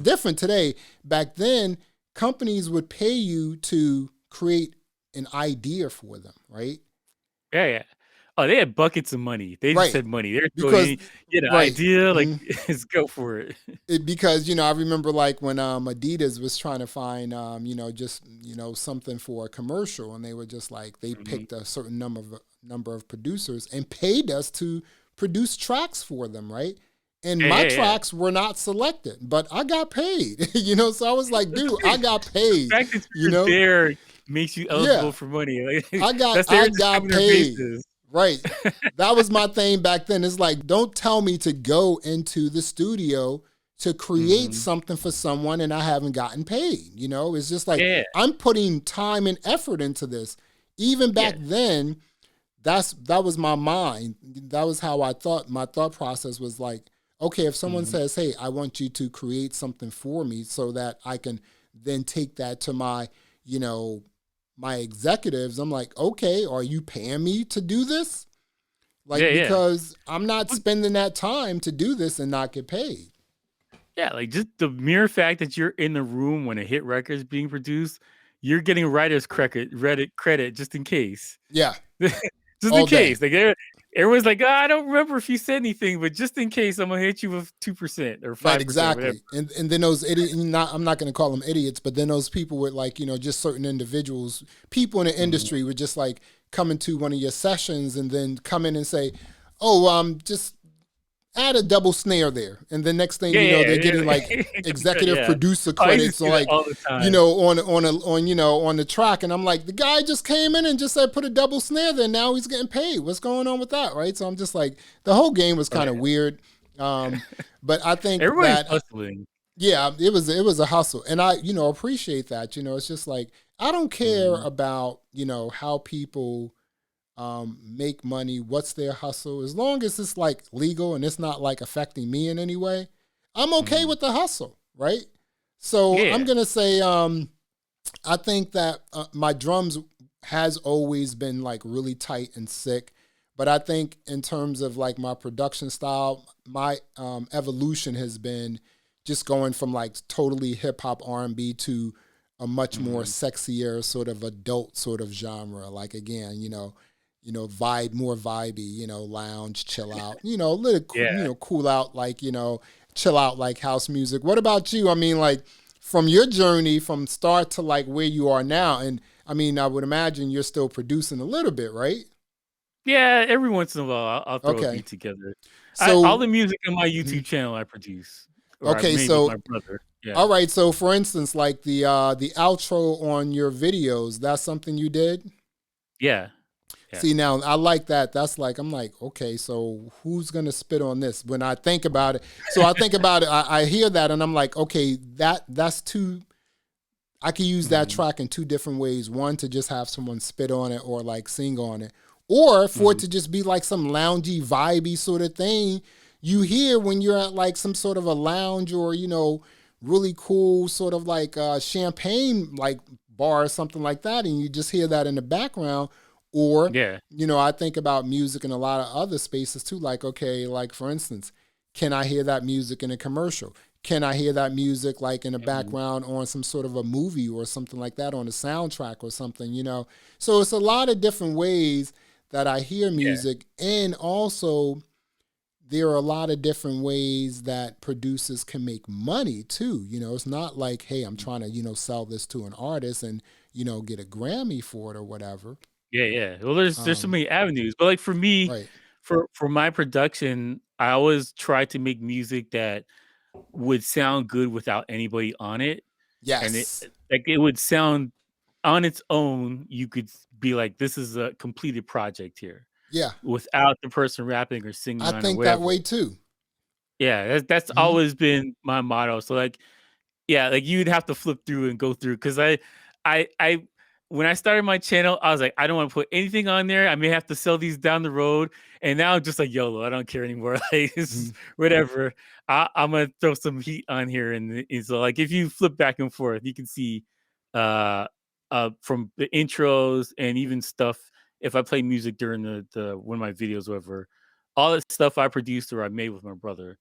different today. Back then, companies would pay you to create an idea for them, right? Yeah. Oh, they had buckets of money. They just Right. said money. They're Because throwing, get an right. idea, like, let's go for it. Because I remember like when Adidas was trying to find just something for a commercial, and they were just like they picked a certain number of producers and paid us to produce tracks for them, right? And my tracks were not selected, but I got paid. So I was like, dude, I got paid. The fact that you're there makes you eligible for money. Like, I got paid. Right. That was my thing back then. It's like, don't tell me to go into the studio to create something for someone and I haven't gotten paid. It's just like, I'm putting time and effort into this. Even back then, that was my mind. That was how I thought. My thought process was like, okay, if someone says, hey, I want you to create something for me so that I can then take that to my, my executives, I'm like, okay, are you paying me to do this? Because I'm not spending that time to do this and not get paid. Yeah, like just the mere fact that you're in the room when a hit record is being produced, you're getting writer's credit just in case. Yeah. Just all in case. Like everyone's like, I don't remember if you said anything, but just in case, I'm gonna hit you with 2% or 5%. Right, exactly. And then those idiots, I'm not going to call them idiots, but then those people with like, just certain individuals, people in the industry would just like come into one of your sessions and then come in and say, oh, just add a double snare there. And the next thing they're getting like executive producer credits on like, on the track. And I'm like, the guy just came in and just said, put a double snare there. Now he's getting paid. What's going on with that? Right. So I'm just like, the whole game was kind of weird. But I think everybody's hustling. Yeah, it was a hustle. And I, appreciate that. It's just like, I don't care about, how people make money, what's their hustle. As long as it's like legal and it's not like affecting me in any way, I'm okay with the hustle, right? So I'm going to say, I think that my drums has always been like really tight and sick. But I think in terms of like my production style, my evolution has been just going from like totally hip hop R&B to a much more sexier sort of adult sort of genre. Like again, vibe, more vibey, lounge, chill out, a little, cool out, like, chill out like house music. What about you? I mean, like from your journey from start to like where you are now. And I mean, I would imagine you're still producing a little bit, right? Yeah, every once in a while I'll throw a beat together. So all the music on my YouTube channel I produce. Okay, so with my brother. Yeah. All right, so for instance, like the outro on your videos, that's something you did? Yeah. See, now I like that. That's like, I'm like, okay, so who's gonna spit on this? When I think about it, so I think about it, I hear that, and I'm like, okay, that's too. I can use that track in two different ways. One, to just have someone spit on it or like sing on it, or for it to just be like some loungy, vibey sort of thing you hear when you're at like some sort of a lounge or, really cool sort of like champagne like bar or something like that, and you just hear that in the background. Or, I think about music in a lot of other spaces too. Like, okay, like for instance, can I hear that music in a commercial? Can I hear that music like in the background on some sort of a movie or something like that, on a soundtrack or something, So it's a lot of different ways that I hear music. And also there are a lot of different ways that producers can make money too. It's not like, hey, I'm trying to, sell this to an artist and, get a Grammy for it or whatever. Yeah. Well, there's so many avenues, but like for me, for my production, I always try to make music that would sound good without anybody on it. Yes, and it would sound on its own. You could be like, this is a completed project here. Yeah, without the person rapping or singing. I think that way too. Yeah, that's always been my motto. So like, like you'd have to flip through and go through, because I when I started my channel, I was like, I don't want to put anything on there. I may have to sell these down the road. And now I'm just like, YOLO, I don't care anymore. Like, whatever. I'm going to throw some heat on here. And so like, if you flip back and forth, you can see from the intros and even stuff, if I play music during the one of my videos, whatever, all that stuff I produced or I made with my brother.